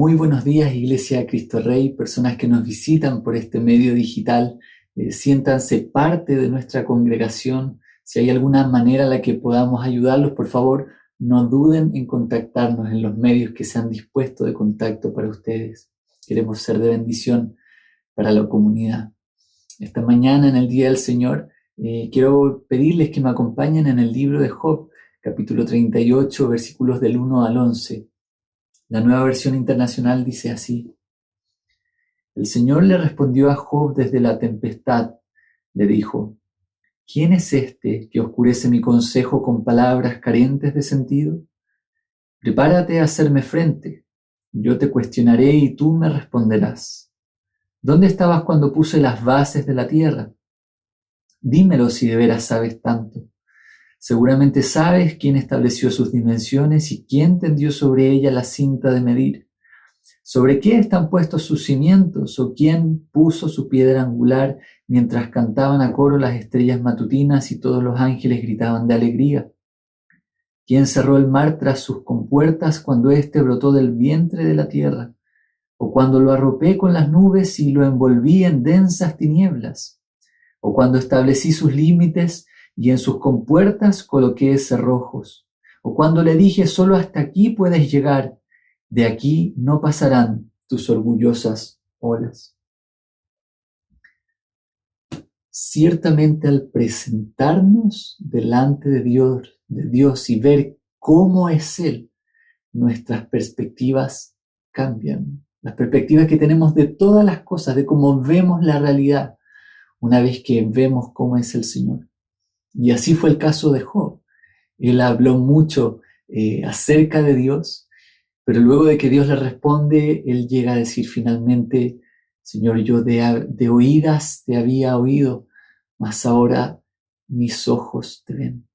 Muy buenos días, Iglesia de Cristo Rey, personas que nos visitan por este medio digital. Siéntanse parte de nuestra congregación. Si hay alguna manera en la que podamos ayudarlos, por favor, no duden en contactarnos en los medios que se han dispuesto de contacto para ustedes. Queremos ser de bendición para la comunidad. Esta mañana, en el Día del Señor, quiero pedirles que me acompañen en el libro de Job, capítulo 38, versículos del 1 al 11. La Nueva Versión Internacional dice así: El Señor le respondió a Job desde la tempestad. Le dijo: ¿Quién es este que oscurece mi consejo con palabras carentes de sentido? Prepárate a hacerme frente. Yo te cuestionaré y tú me responderás. ¿Dónde estabas cuando puse las bases de la tierra? Dímelo si de veras sabes tanto. Seguramente sabes quién estableció sus dimensiones y quién tendió sobre ella la cinta de medir. ¿Sobre qué están puestos sus cimientos o quién puso su piedra angular mientras cantaban a coro las estrellas matutinas y todos los ángeles gritaban de alegría? ¿Quién cerró el mar tras sus compuertas cuando éste brotó del vientre de la tierra? ¿O cuando lo arropé con las nubes y lo envolví en densas tinieblas? ¿O cuando establecí sus límites y en sus compuertas coloqué cerrojos? ¿O cuando le dije solo hasta aquí puedes llegar, de aquí no pasarán tus orgullosas olas? Ciertamente al presentarnos delante de Dios y ver cómo es Él, nuestras perspectivas cambian. Las perspectivas que tenemos de todas las cosas, de cómo vemos la realidad, una vez que vemos cómo es el Señor. Y así fue el caso de Job. Él habló mucho acerca de Dios, pero luego de que Dios le responde, él llega a decir finalmente: Señor, yo de oídas te había oído, mas ahora mis ojos te ven.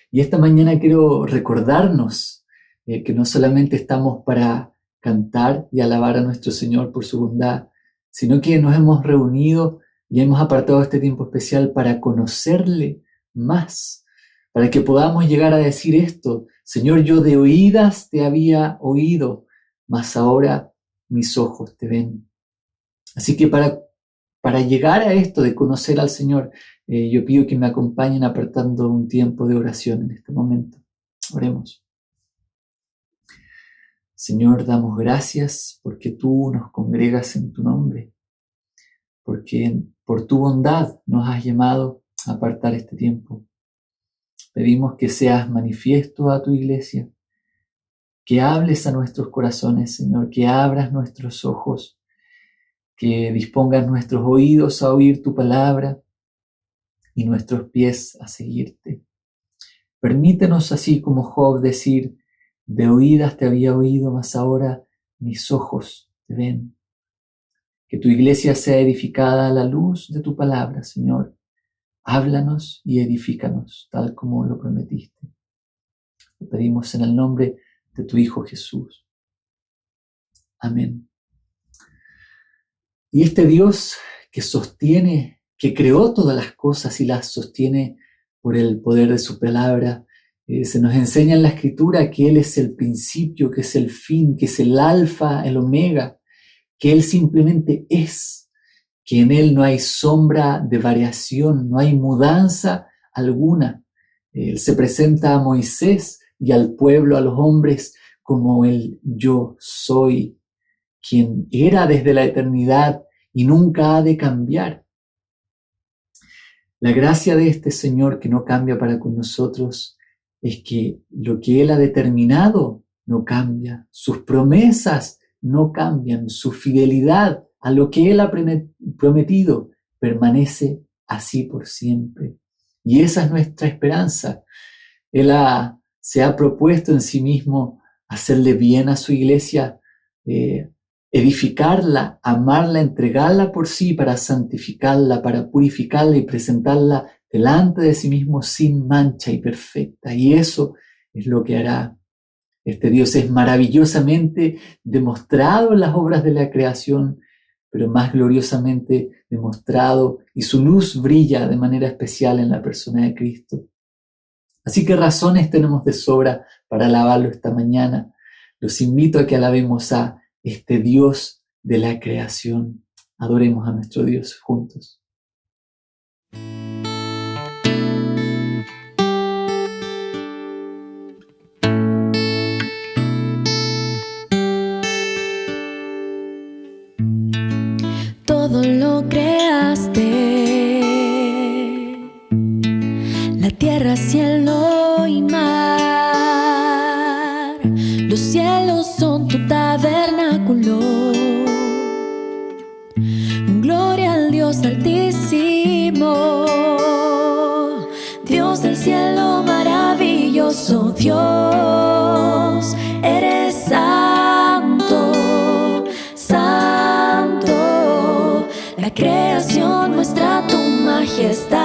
Y esta mañana quiero recordarnos que no solamente estamos para cantar y alabar a nuestro Señor por su bondad, sino que nos hemos reunido y hemos apartado este tiempo especial para conocerle más, para que podamos llegar a decir esto: Señor, yo de oídas te había oído, mas ahora mis ojos te ven. Así que para llegar a esto de conocer al Señor, yo pido que me acompañen apartando un tiempo de oración en este momento. Oremos. Señor, damos gracias porque tú nos congregas en tu nombre, porque por tu bondad nos has llamado a apartar este tiempo. Pedimos que seas manifiesto a tu iglesia, que hables a nuestros corazones, Señor, que abras nuestros ojos, que dispongas nuestros oídos a oír tu palabra y nuestros pies a seguirte. Permítenos, así como Job, decir: de oídas te había oído, mas ahora mis ojos te ven. Que tu iglesia sea edificada a la luz de tu palabra, Señor. Háblanos y edifícanos, tal como lo prometiste. Lo pedimos en el nombre de tu Hijo Jesús. Amén. Y este Dios que sostiene, que creó todas las cosas y las sostiene por el poder de su palabra, se nos enseña en la Escritura que Él es el principio, que es el fin, que es el alfa, el omega, que Él simplemente es, que en Él no hay sombra de variación, no hay mudanza alguna. Él se presenta a Moisés y al pueblo, a los hombres, como el yo soy, quien era desde la eternidad y nunca ha de cambiar. La gracia de este Señor que no cambia para con nosotros es que lo que Él ha determinado no cambia, sus promesas no cambian, su fidelidad a lo que Él ha prometido permanece así por siempre. Y esa es nuestra esperanza. Él se ha propuesto en sí mismo hacerle bien a su iglesia, edificarla, amarla, entregarla por sí para santificarla, para purificarla y presentarla delante de sí mismo sin mancha y perfecta. Y eso es lo que hará. Este Dios es maravillosamente demostrado en las obras de la creación, pero más gloriosamente demostrado, y su luz brilla de manera especial en la persona de Cristo. Así que razones tenemos de sobra para alabarlo esta mañana. Los invito a que alabemos a este Dios de la creación. Adoremos a nuestro Dios juntos. Todo lo creaste, la tierra, cielo y mar. Los cielos son tu tabernáculo. Gloria al Dios altísimo, Dios del cielo maravilloso. Dios, eres santo, santo. La creación muestra tu majestad.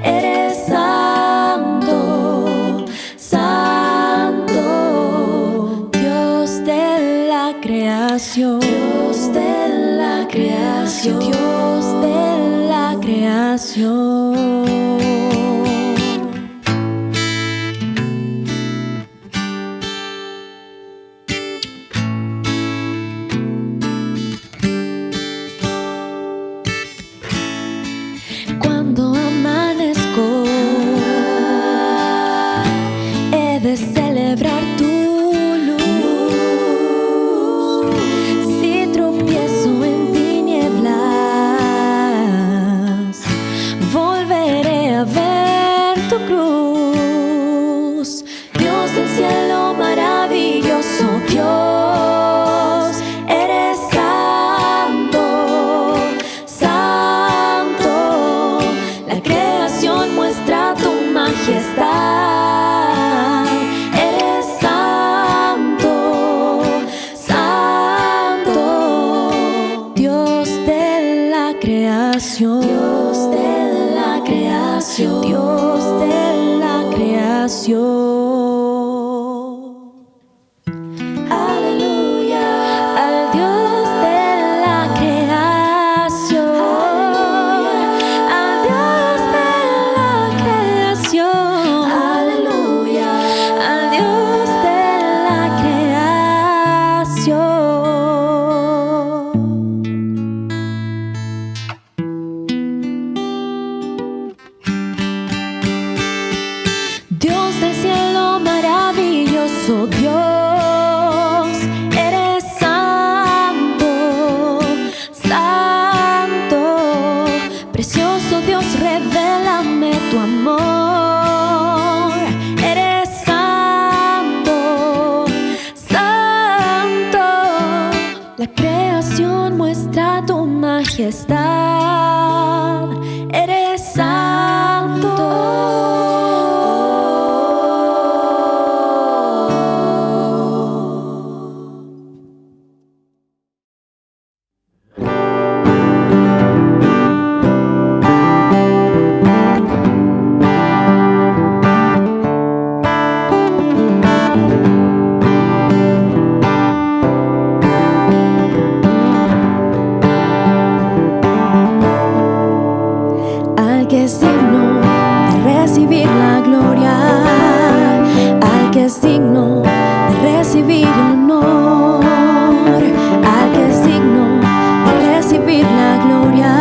Eres santo, santo. Dios de la creación, Dios de la creación, Dios de la creación. Cuando amanezco, he de celebrar tu luz. Si tropiezo en tinieblas, volveré a ver tu cruz. Dios del cielo maravilloso, Dios, eres santo, santo. La creación muestra tu majestad. Eres santo, santo. Dios de la creación, Dios de la creación, Dios de la creación. Aleluya, al Dios de la creación, al Dios de la creación, aleluya, al Dios de la creación. Dios del cielo maravilloso, Dios, eres santo, santo. Precioso Dios, revélame tu amor. Eres santo, santo. La creación muestra tu majestad. Eres santo. Al que es digno de recibir la gloria, al que es digno de recibir el honor, al que es digno de recibir la gloria,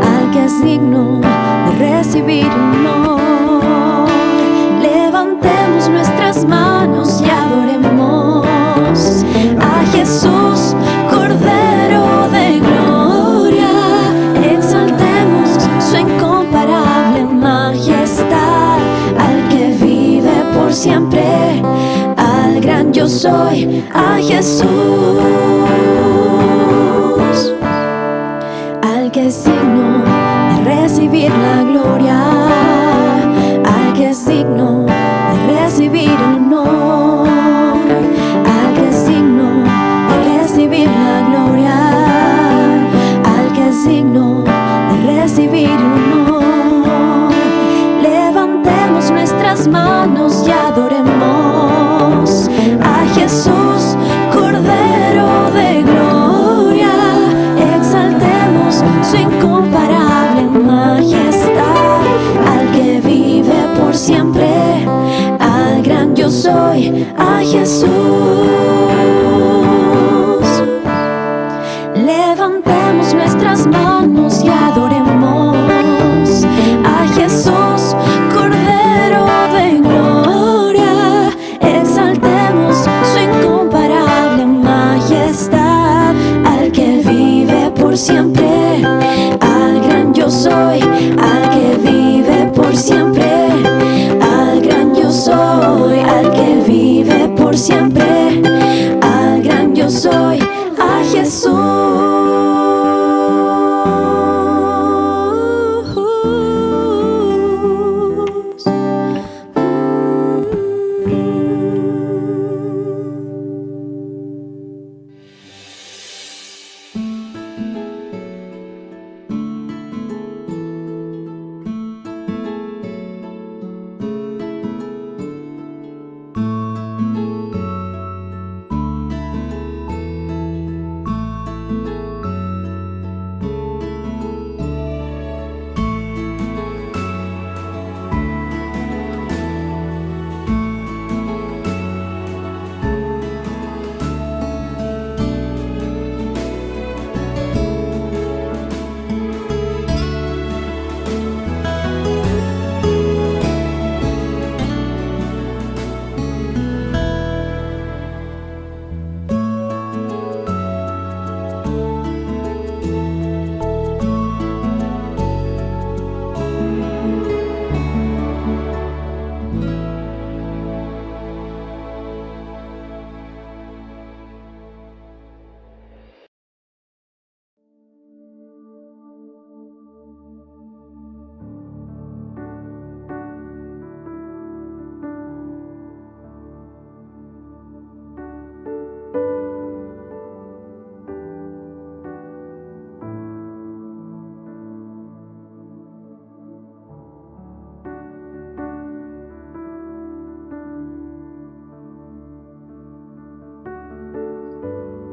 al que es digno de recibir el honor. Levantemos nuestras manos y adoremos a Jesús, Cordero de gloria. Exaltemos su incomparable majestad, al que vive por siempre, al gran yo soy, a Jesús, al que es digno de recibir la gloria, al que es digno de recibir el honor, al que es digno de recibir la gloria, al que es digno de recibir el honor. Levantemos nuestras manos y adoremos a Jesús, Cordero Jesús. Levantemos nuestras manos y adoremos a Jesús, Cordero de gloria. Exaltemos su incomparable majestad, al que vive por siempre, al gran yo soy, al que vive por siempre, al gran yo soy, al que vive por siempre, al gran yo soy, a Jesús.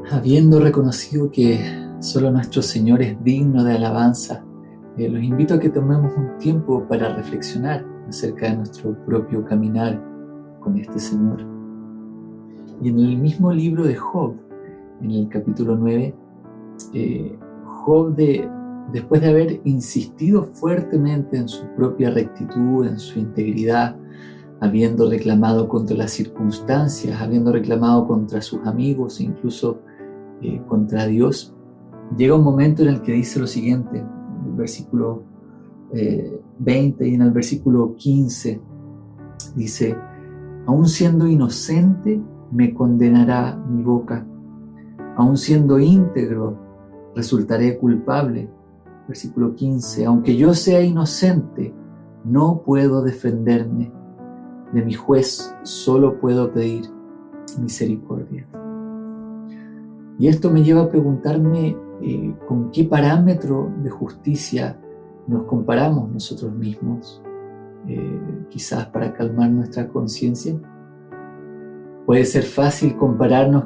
Habiendo reconocido que solo nuestro Señor es digno de alabanza, los invito a que tomemos un tiempo para reflexionar acerca de nuestro propio caminar con este Señor. Y en el mismo libro de Job, en el capítulo 9, Job, después de haber insistido fuertemente en su propia rectitud, en su integridad, habiendo reclamado contra las circunstancias, habiendo reclamado contra sus amigos e incluso contra Dios, llega un momento en el que dice lo siguiente, en el versículo 20 y en el versículo 15, dice: aun siendo inocente me condenará mi boca, aun siendo íntegro resultaré culpable. Versículo 15, aunque yo sea inocente, no puedo defenderme, de mi juez solo puedo pedir misericordia. Y esto me lleva a preguntarme con qué parámetro de justicia nos comparamos nosotros mismos, quizás para calmar nuestra conciencia. Puede ser fácil compararnos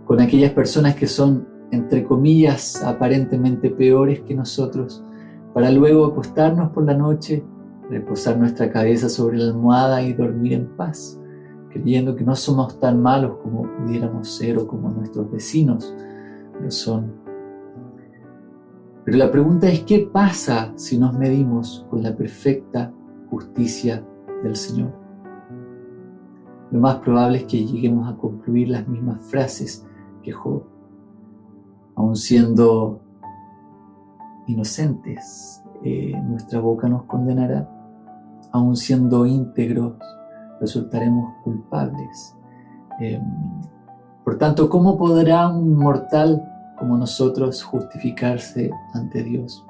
con aquellas personas que son, entre comillas, aparentemente peores que nosotros, para luego acostarnos por la noche, reposar nuestra cabeza sobre la almohada y dormir en paz, creyendo que no somos tan malos como pudiéramos ser o como nuestros vecinos lo son. Pero la pregunta es: ¿qué pasa si nos medimos con la perfecta justicia del Señor? Lo más probable es que lleguemos a concluir las mismas frases que Job. Aun siendo inocentes, nuestra boca nos condenará. Aun siendo íntegros, resultaremos culpables. Por tanto, ¿cómo podrá un mortal como nosotros justificarse ante Dios?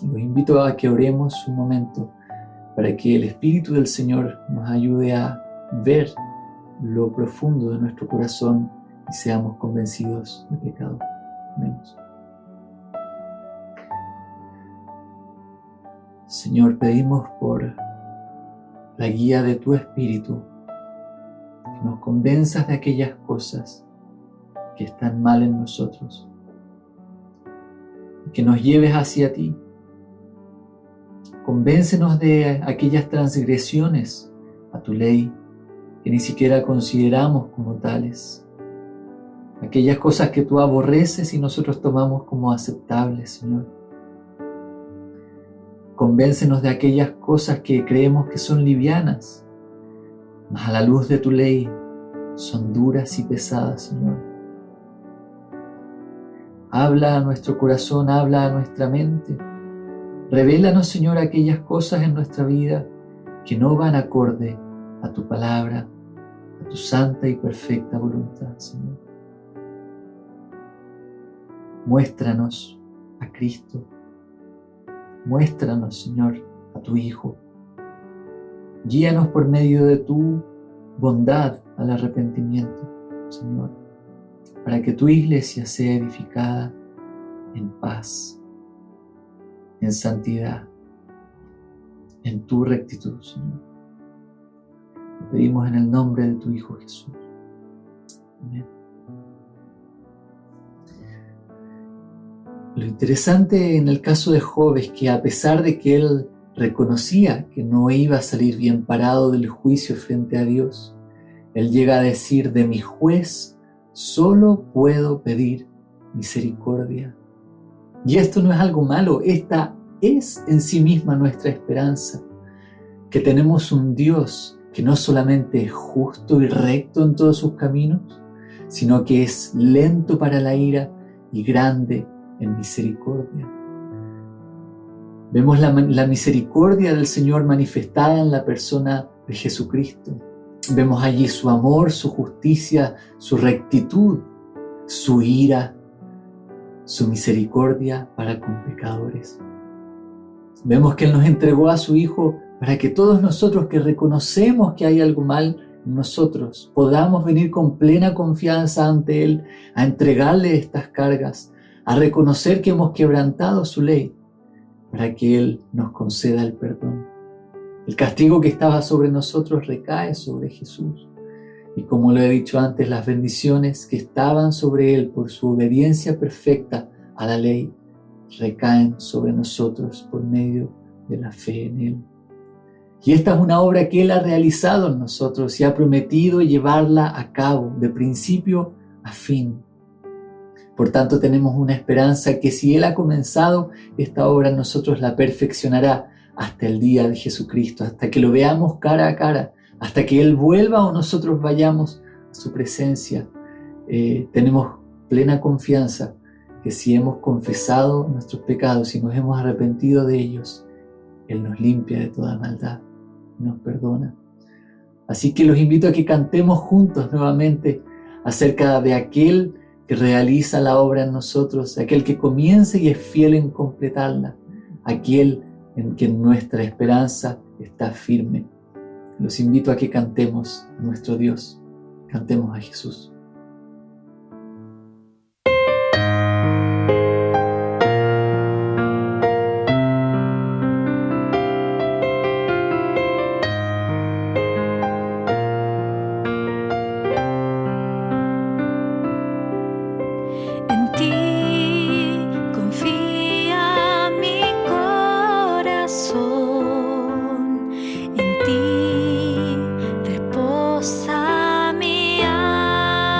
Los invito a que oremos un momento para que el Espíritu del Señor nos ayude a ver lo profundo de nuestro corazón y seamos convencidos de pecado. Oremos. Señor, pedimos por la guía de tu Espíritu, que nos convenzas de aquellas cosas que están mal en nosotros, y que nos lleves hacia ti. Convéncenos de aquellas transgresiones a tu ley que ni siquiera consideramos como tales. Aquellas cosas que tú aborreces y nosotros tomamos como aceptables, Señor. Convéncenos de aquellas cosas que creemos que son livianas, mas a la luz de tu ley son duras y pesadas, Señor. Habla a nuestro corazón, habla a nuestra mente. Revélanos, Señor, aquellas cosas en nuestra vida que no van acorde a tu palabra, a tu santa y perfecta voluntad, Señor. Muéstranos a Cristo. Muéstranos, Señor, a tu Hijo. Guíanos por medio de tu bondad al arrepentimiento, Señor, para que tu iglesia sea edificada en paz, en santidad, en tu rectitud, Señor. Lo pedimos en el nombre de tu Hijo Jesús. Amén. Lo interesante en el caso de Job es que a pesar de que él reconocía que no iba a salir bien parado del juicio frente a Dios, él llega a decir: de mi juez solo puedo pedir misericordia. Y esto no es algo malo, esta es en sí misma nuestra esperanza, que tenemos un Dios que no solamente es justo y recto en todos sus caminos, sino que es lento para la ira y grande en misericordia. Vemos la misericordia del Señor manifestada en la persona de Jesucristo. Vemos allí su amor, su justicia, su rectitud, su ira, su misericordia para con pecadores. Vemos que Él nos entregó a su Hijo para que todos nosotros que reconocemos que hay algo mal en nosotros podamos venir con plena confianza ante Él a entregarle estas cargas, a reconocer que hemos quebrantado su ley, para que Él nos conceda el perdón. El castigo que estaba sobre nosotros recae sobre Jesús. Y como lo he dicho antes, las bendiciones que estaban sobre Él por su obediencia perfecta a la ley recaen sobre nosotros por medio de la fe en Él. Y esta es una obra que Él ha realizado en nosotros y ha prometido llevarla a cabo de principio a fin. Por tanto, tenemos una esperanza que si Él ha comenzado esta obra en nosotros, la perfeccionará hasta el día de Jesucristo, hasta que lo veamos cara a cara, hasta que Él vuelva o nosotros vayamos a su presencia. Tenemos plena confianza que si hemos confesado nuestros pecados y nos hemos arrepentido de ellos, Él nos limpia de toda maldad y nos perdona. Así que los invito a que cantemos juntos nuevamente acerca de aquel que realiza la obra en nosotros, aquel que comienza y es fiel en completarla, aquel en quien nuestra esperanza está firme. Los invito a que cantemos a nuestro Dios, cantemos a Jesús. En ti reposa mi alma.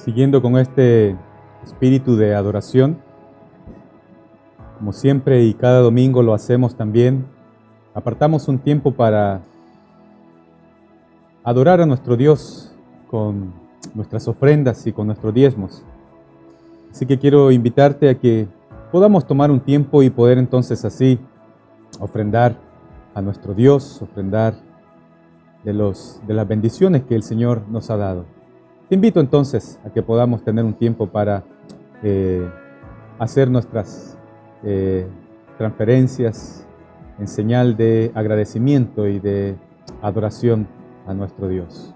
Siguiendo con este espíritu de adoración, como siempre y cada domingo lo hacemos también, apartamos un tiempo para adorar a nuestro Dios con nuestras ofrendas y con nuestros diezmos. Así que quiero invitarte a que podamos tomar un tiempo y poder entonces así ofrendar a nuestro Dios, ofrendar de las bendiciones que el Señor nos ha dado. Te invito entonces a que podamos tener un tiempo para hacer nuestras transferencias en señal de agradecimiento y de adoración a nuestro Dios.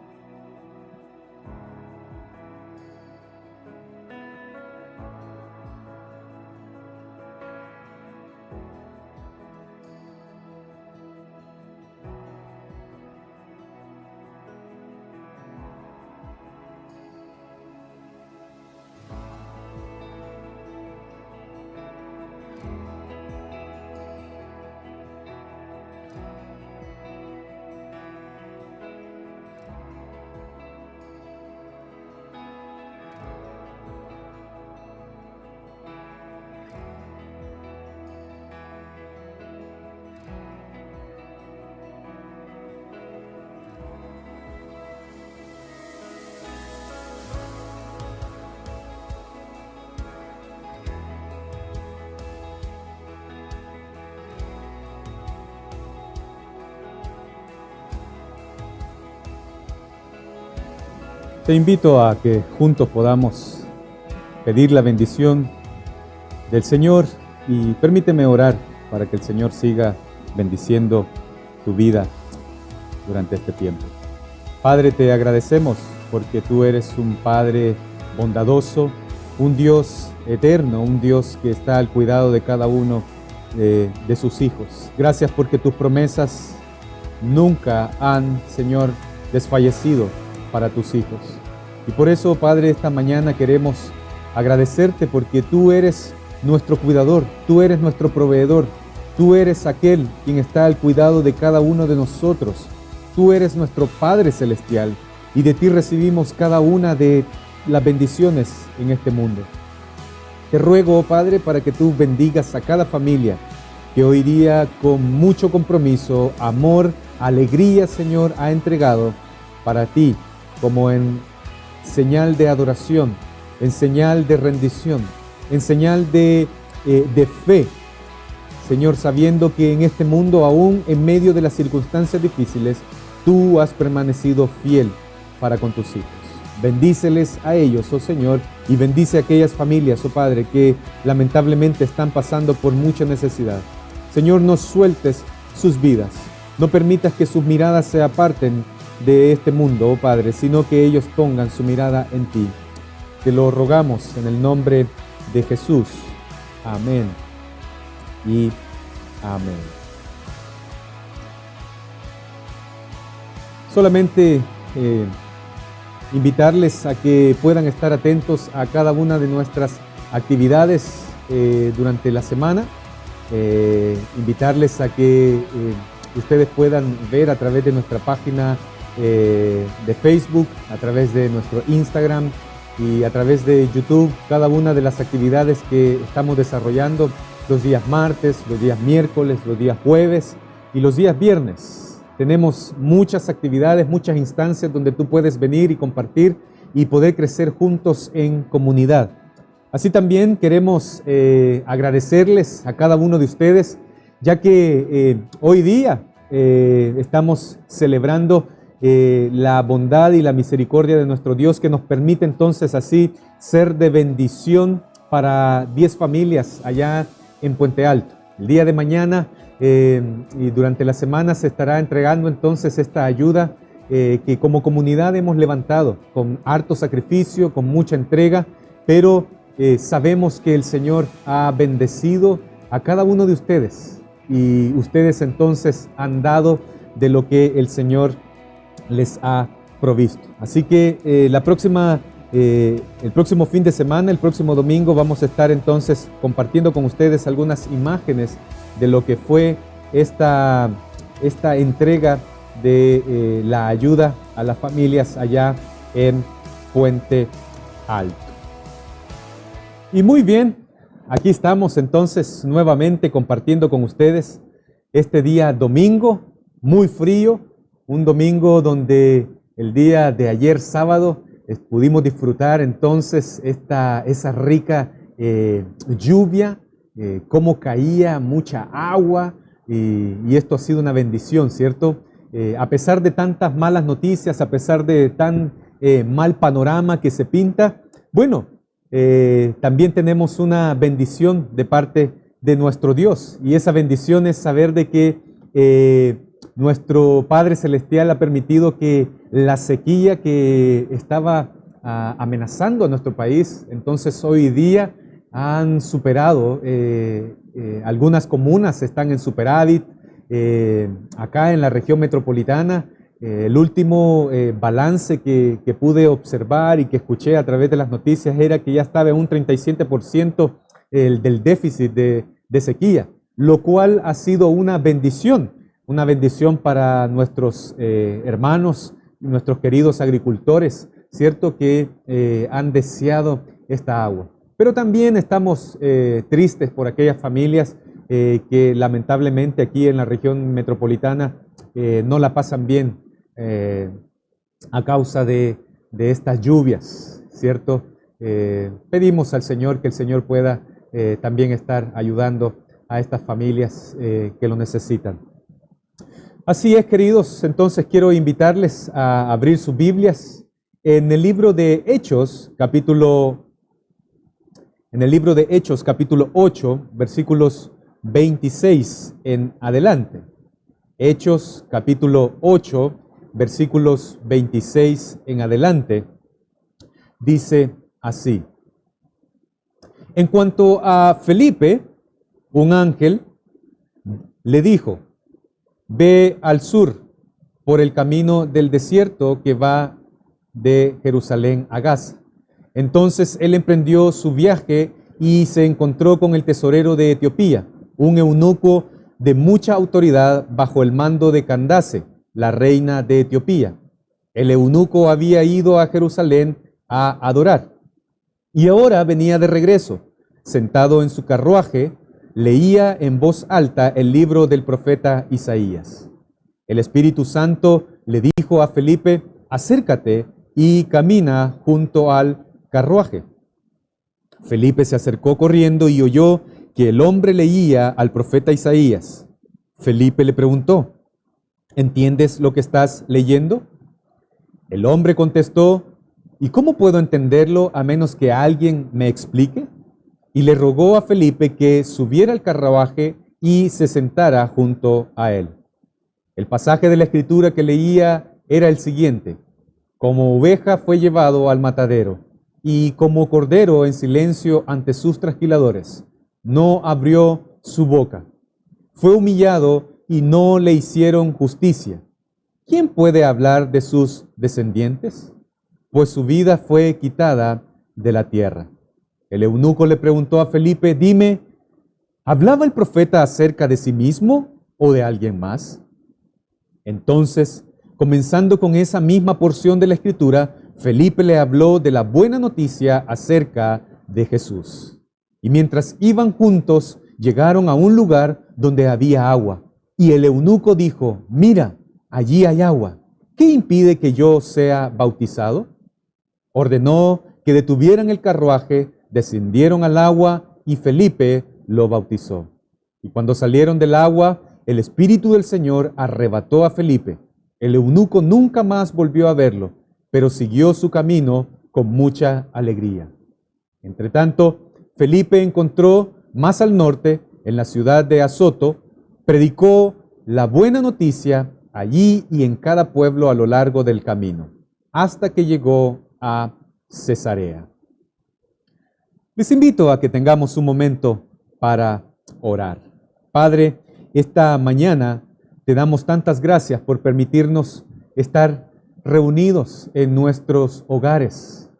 Te invito a que juntos podamos pedir la bendición del Señor y permíteme orar para que el Señor siga bendiciendo tu vida durante este tiempo. Padre, te agradecemos porque tú eres un Padre bondadoso, un Dios eterno, un Dios que está al cuidado de cada uno de sus hijos. Gracias porque tus promesas nunca han, Señor, desfallecido para tus hijos. Y por eso, Padre, esta mañana queremos agradecerte porque tú eres nuestro cuidador, tú eres nuestro proveedor, tú eres aquel quien está al cuidado de cada uno de nosotros, tú eres nuestro Padre Celestial y de ti recibimos cada una de las bendiciones en este mundo. Te ruego, oh Padre, para que tú bendigas a cada familia que hoy día con mucho compromiso, amor, alegría, Señor, ha entregado para ti como en señal de adoración, en señal de rendición, en señal de fe, Señor, sabiendo que en este mundo, aún en medio de las circunstancias difíciles, tú has permanecido fiel para con tus hijos. Bendíceles a ellos, oh Señor, y bendice a aquellas familias, oh Padre, que lamentablemente están pasando por mucha necesidad. Señor, no sueltes sus vidas, no permitas que sus miradas se aparten de este mundo, oh Padre, sino que ellos pongan su mirada en ti. Te lo rogamos en el nombre de Jesús. Amén y amén. Solamente invitarles a que puedan estar atentos a cada una de nuestras actividades durante la semana. Invitarles a que ustedes puedan ver a través de nuestra página de Facebook, a través de nuestro Instagram y a través de YouTube cada una de las actividades que estamos desarrollando los días martes, los días miércoles, los días jueves y los días viernes. Tenemos muchas actividades, muchas instancias donde tú puedes venir y compartir y poder crecer juntos en comunidad. Así también queremos agradecerles a cada uno de ustedes, ya que hoy día estamos celebrando la bondad y la misericordia de nuestro Dios, que nos permite entonces así ser de bendición para 10 familias allá en Puente Alto. El día de mañana y durante la semana se estará entregando entonces esta ayuda que como comunidad hemos levantado con harto sacrificio, con mucha entrega, pero sabemos que el Señor ha bendecido a cada uno de ustedes y ustedes entonces han dado de lo que el Señor les ha provisto. Así que el próximo fin de semana, el próximo domingo, vamos a estar entonces compartiendo con ustedes algunas imágenes de lo que fue esta entrega de la ayuda a las familias allá en Puente alto. Y muy bien, aquí estamos entonces nuevamente compartiendo con ustedes este día domingo, muy frío, un domingo donde el día de ayer sábado pudimos disfrutar entonces esa rica lluvia, cómo caía mucha agua y esto ha sido una bendición, ¿cierto? A pesar de tantas malas noticias, a pesar de tan mal panorama que se pinta, bueno, también tenemos una bendición de parte de nuestro Dios, y esa bendición es saber de que nuestro Padre Celestial ha permitido que la sequía que estaba amenazando a nuestro país, entonces hoy día han superado, algunas comunas están en superávit, acá en la región metropolitana. El último balance que pude observar y que escuché a través de las noticias era que ya estaba en un 37% del déficit de sequía, lo cual ha sido una bendición para nuestros hermanos, nuestros queridos agricultores, ¿cierto? Que han deseado esta agua. Pero también estamos tristes por aquellas familias que lamentablemente aquí en la región metropolitana no la pasan bien a causa de estas lluvias, ¿cierto? Pedimos al Señor que el Señor pueda también estar ayudando a estas familias que lo necesitan. Así es, queridos, entonces quiero invitarles a abrir sus Biblias en el libro de Hechos, capítulo 8, versículos 26 en adelante. Hechos, capítulo 8, versículos 26 en adelante, dice así: En cuanto a Felipe, un ángel le dijo: Ve al sur por el camino del desierto que va de Jerusalén a Gaza. Entonces él emprendió su viaje y se encontró con el tesorero de Etiopía, un eunuco de mucha autoridad bajo el mando de Candace, la reina de Etiopía. El eunuco había ido a Jerusalén a adorar y ahora venía de regreso. Sentado en su carruaje, leía en voz alta el libro del profeta Isaías. El Espíritu Santo le dijo a Felipe: acércate y camina junto al carruaje. Felipe se acercó corriendo y oyó que el hombre leía al profeta Isaías. Felipe le preguntó: ¿entiendes lo que estás leyendo? El hombre contestó: ¿y cómo puedo entenderlo a menos que alguien me explique? Y le rogó a Felipe que subiera al carruaje y se sentara junto a él. El pasaje de la Escritura que leía era el siguiente: como oveja fue llevado al matadero, y como cordero en silencio ante sus trasquiladores, no abrió su boca. Fue humillado y no le hicieron justicia. ¿Quién puede hablar de sus descendientes? Pues su vida fue quitada de la tierra. El eunuco le preguntó a Felipe: dime, ¿hablaba el profeta acerca de sí mismo o de alguien más? Entonces, comenzando con esa misma porción de la Escritura, Felipe le habló de la buena noticia acerca de Jesús. Y mientras iban juntos, llegaron a un lugar donde había agua. Y el eunuco dijo: mira, allí hay agua. ¿Qué impide que yo sea bautizado? Ordenó que detuvieran el carruaje, descendieron al agua y Felipe lo bautizó. Y cuando salieron del agua, el Espíritu del Señor arrebató a Felipe. El eunuco nunca más volvió a verlo, pero siguió su camino con mucha alegría. Entretanto, Felipe encontró más al norte, en la ciudad de Azoto, predicó la buena noticia allí y en cada pueblo a lo largo del camino, hasta que llegó a Cesarea. Les invito a que tengamos un momento para orar. Padre, esta mañana te damos tantas gracias por permitirnos estar reunidos en nuestros hogares,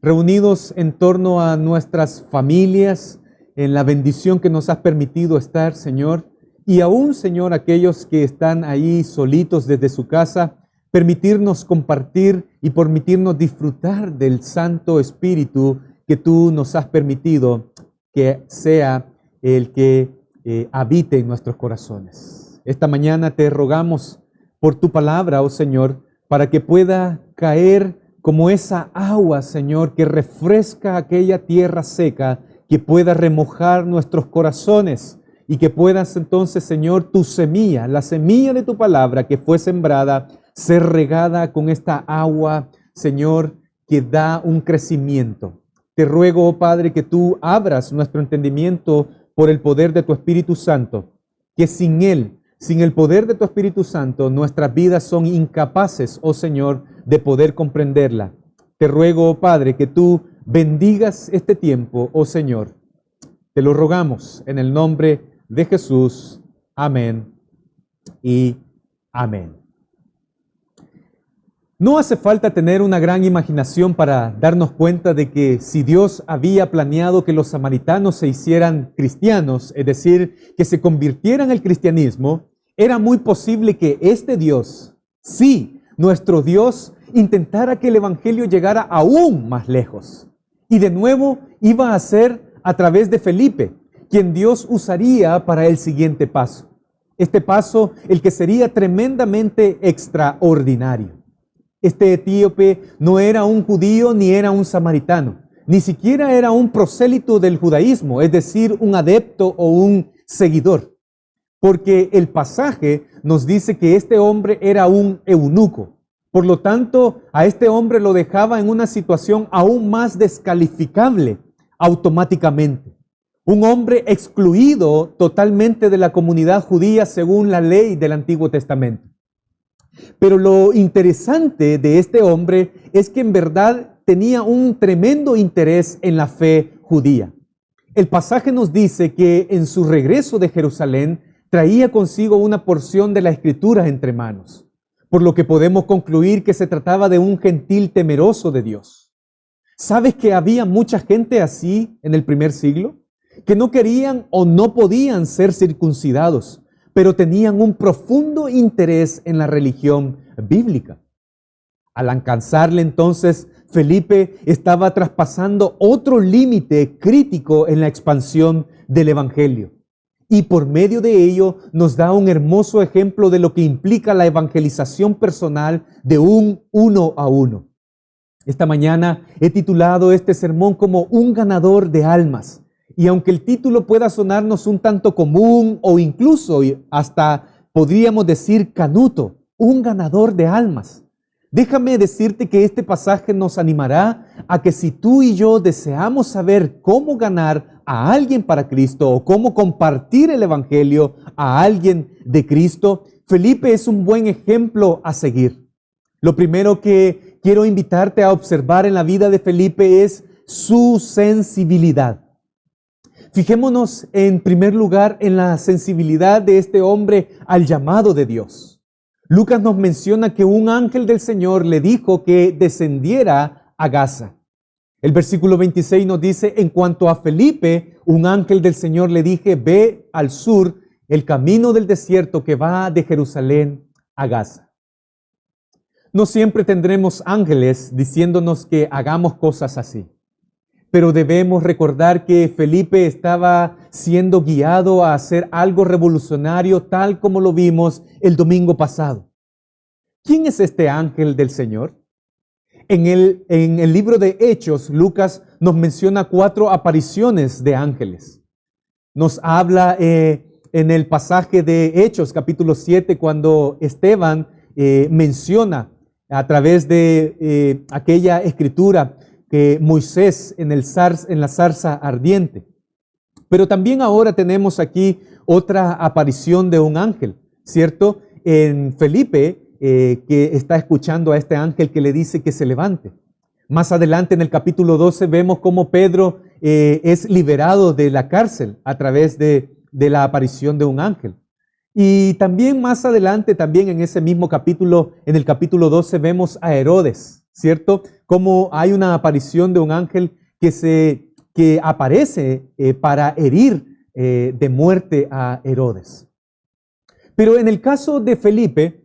reunidos en torno a nuestras familias, en la bendición que nos has permitido estar, Señor, y aún, Señor, aquellos que están ahí solitos desde su casa, permitirnos compartir y permitirnos disfrutar del Santo Espíritu que tú nos has permitido que sea el que habite en nuestros corazones. Esta mañana te rogamos por tu palabra, oh Señor, para que pueda caer como esa agua, Señor, que refresca aquella tierra seca, que pueda remojar nuestros corazones y que puedas entonces, Señor, tu semilla, la semilla de tu palabra que fue sembrada, ser regada con esta agua, Señor, que da un crecimiento. Te ruego, oh Padre, que tú abras nuestro entendimiento por el poder de tu Espíritu Santo, que sin Él, sin el poder de tu Espíritu Santo, nuestras vidas son incapaces, oh Señor, de poder comprenderla. Te ruego, oh Padre, que tú bendigas este tiempo, oh Señor. Te lo rogamos en el nombre de Jesús. Amén y amén. No hace falta tener una gran imaginación para darnos cuenta de que si Dios había planeado que los samaritanos se hicieran cristianos, es decir, que se convirtieran al cristianismo, era muy posible que este Dios, sí, nuestro Dios, intentara que el evangelio llegara aún más lejos. Y de nuevo iba a ser a través de Felipe, quien Dios usaría para el siguiente paso. Este paso, el que sería tremendamente extraordinario. Este etíope no era un judío ni era un samaritano, ni siquiera era un prosélito del judaísmo, es decir, un adepto o un seguidor. Porque el pasaje nos dice que este hombre era un eunuco. Por lo tanto, a este hombre lo dejaba en una situación aún más descalificable automáticamente. Un hombre excluido totalmente de la comunidad judía según la ley del Antiguo Testamento. Pero lo interesante de este hombre es que en verdad tenía un tremendo interés en la fe judía. El pasaje nos dice que en su regreso de Jerusalén traía consigo una porción de la Escritura entre manos, por lo que podemos concluir que se trataba de un gentil temeroso de Dios. ¿Sabes que había mucha gente así en el primer siglo? Que no querían o no podían ser circuncidados, pero tenían un profundo interés en la religión bíblica. Al alcanzarle entonces, Felipe estaba traspasando otro límite crítico en la expansión del evangelio. Y por medio de ello nos da un hermoso ejemplo de lo que implica la evangelización personal de un uno a uno. Esta mañana he titulado este sermón como Un ganador de almas. Y aunque el título pueda sonarnos un tanto común o incluso hasta podríamos decir canuto, un ganador de almas, déjame decirte que este pasaje nos animará a que si tú y yo deseamos saber cómo ganar a alguien para Cristo o cómo compartir el evangelio a alguien de Cristo, Felipe es un buen ejemplo a seguir. Lo primero que quiero invitarte a observar en la vida de Felipe es su sensibilidad. Fijémonos en primer lugar en la sensibilidad de este hombre al llamado de Dios. Lucas nos menciona que un ángel del Señor le dijo que descendiera a Gaza. El versículo 26 nos dice, en cuanto a Felipe, un ángel del Señor le dije, ve al sur, el camino del desierto que va de Jerusalén a Gaza. No siempre tendremos ángeles diciéndonos que hagamos cosas así. Pero debemos recordar que Felipe estaba siendo guiado a hacer algo revolucionario tal como lo vimos el domingo pasado. ¿Quién es este ángel del Señor? En el libro de Hechos, Lucas nos menciona 4 apariciones de ángeles. Nos habla en el pasaje de Hechos, capítulo 7, cuando Esteban menciona a través de aquella escritura que Moisés en la zarza ardiente. Pero también ahora tenemos aquí otra aparición de un ángel, ¿cierto? En Felipe, que está escuchando a este ángel que le dice que se levante. Más adelante en el capítulo 12 vemos cómo Pedro es liberado de la cárcel a través de la aparición de un ángel. Y también más adelante, también en ese mismo capítulo, en el capítulo 12 vemos a Herodes, ¿cierto? Como hay una aparición de un ángel que aparece para herir de muerte a Herodes. Pero en el caso de Felipe,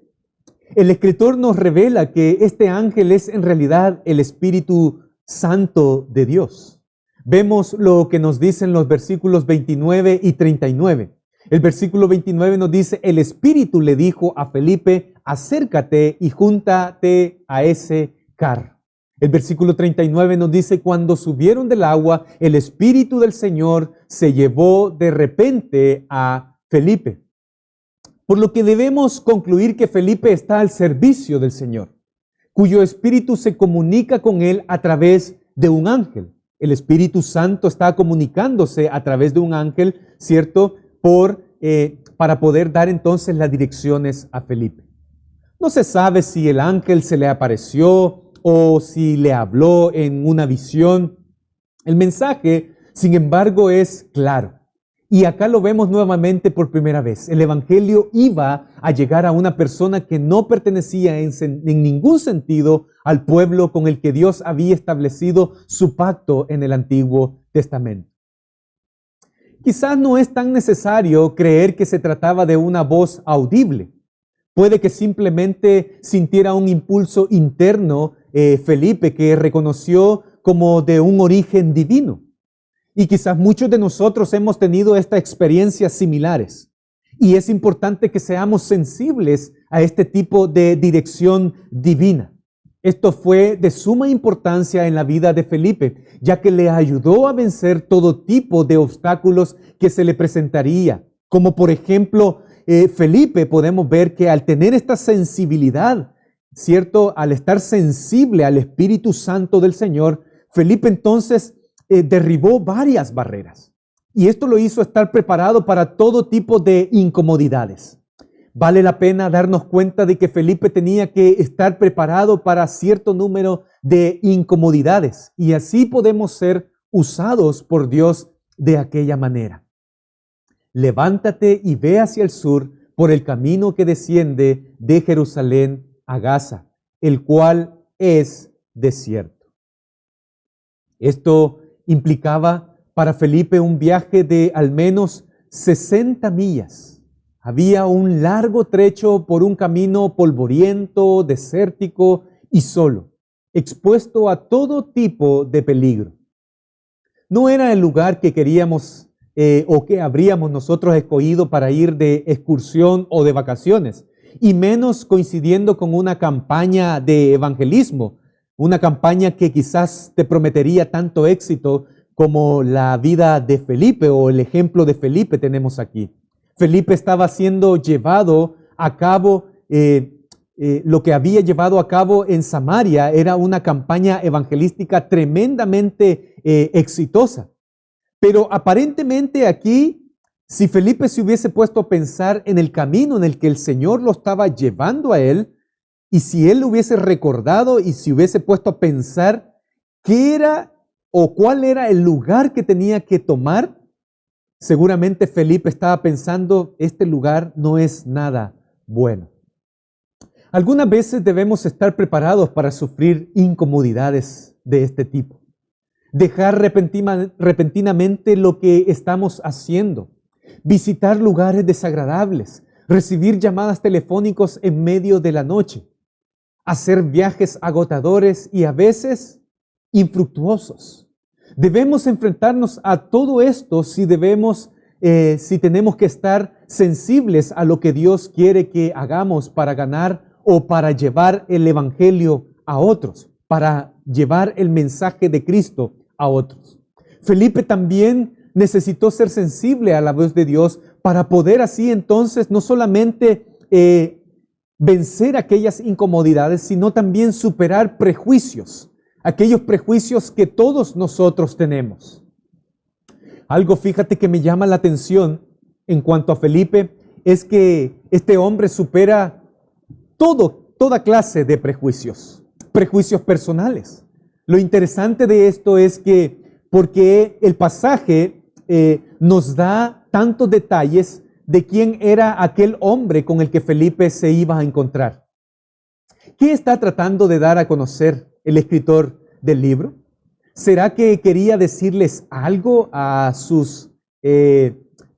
El escritor nos revela que este ángel es en realidad el Espíritu Santo de Dios. Vemos lo que nos dicen los versículos 29 y 39. El versículo 29 nos dice: el Espíritu le dijo a Felipe, acércate y júntate a ese carro. El versículo 39 nos dice: cuando subieron del agua, el Espíritu del Señor se llevó de repente a Felipe. Por lo que debemos concluir que Felipe está al servicio del Señor, cuyo Espíritu se comunica con él a través de un ángel. El Espíritu Santo está comunicándose a través de un ángel, ¿cierto? Para poder dar entonces las direcciones a Felipe. No se sabe si el ángel se le apareció o si le habló en una visión. El mensaje, sin embargo, es claro. Y acá lo vemos nuevamente por primera vez. El Evangelio iba a llegar a una persona que no pertenecía en ningún sentido al pueblo con el que Dios había establecido su pacto en el Antiguo Testamento. Quizás no es tan necesario creer que se trataba de una voz audible. Puede que simplemente sintiera un impulso interno Felipe, que reconoció como de un origen divino. Y quizás muchos de nosotros hemos tenido estas experiencias similares. Y es importante que seamos sensibles a este tipo de dirección divina. Esto fue de suma importancia en la vida de Felipe, ya que le ayudó a vencer todo tipo de obstáculos que se le presentaría. Como por ejemplo, Felipe, podemos ver que al tener esta sensibilidad, ¿cierto? Al estar sensible al Espíritu Santo del Señor, Felipe entonces derribó varias barreras. Y esto lo hizo estar preparado para todo tipo de incomodidades. Vale la pena darnos cuenta de que Felipe tenía que estar preparado para cierto número de incomodidades. Y así podemos ser usados por Dios de aquella manera. Levántate y ve hacia el sur por el camino que desciende de Jerusalén a Gaza, el cual es desierto. Esto implicaba para Felipe un viaje de al menos 60 millas. Había un largo trecho por un camino polvoriento, desértico y solo, expuesto a todo tipo de peligro. No era el lugar que queríamos o que habríamos nosotros escogido para ir de excursión o de vacaciones, y menos coincidiendo con una campaña de evangelismo, una campaña que quizás te prometería tanto éxito como la vida de Felipe o el ejemplo de Felipe tenemos aquí. Felipe estaba siendo llevado a cabo, lo que había llevado a cabo en Samaria era una campaña evangelística tremendamente exitosa. Pero aparentemente aquí, si Felipe se hubiese puesto a pensar en el camino en el que el Señor lo estaba llevando a él, y si él lo hubiese recordado y si hubiese puesto a pensar qué era o cuál era el lugar que tenía que tomar, seguramente Felipe estaba pensando, este lugar no es nada bueno. Algunas veces debemos estar preparados para sufrir incomodidades de este tipo. Dejar repentinamente lo que estamos haciendo, visitar lugares desagradables, recibir llamadas telefónicas en medio de la noche, hacer viajes agotadores y a veces infructuosos. Debemos enfrentarnos a todo esto si tenemos que estar sensibles a lo que Dios quiere que hagamos para ganar o para llevar el evangelio a otros, para llevar el mensaje de Cristo a otros. Felipe también necesitó ser sensible a la voz de Dios para poder así entonces no solamente vencer aquellas incomodidades, sino también superar prejuicios, aquellos prejuicios que todos nosotros tenemos. Algo, fíjate, que me llama la atención en cuanto a Felipe, es que este hombre supera toda clase de prejuicios personales. Lo interesante de esto es que, porque el pasaje nos da tantos detalles de quién era aquel hombre con el que Felipe se iba a encontrar. ¿Qué está tratando de dar a conocer el escritor del libro? ¿Será que quería decirles algo a sus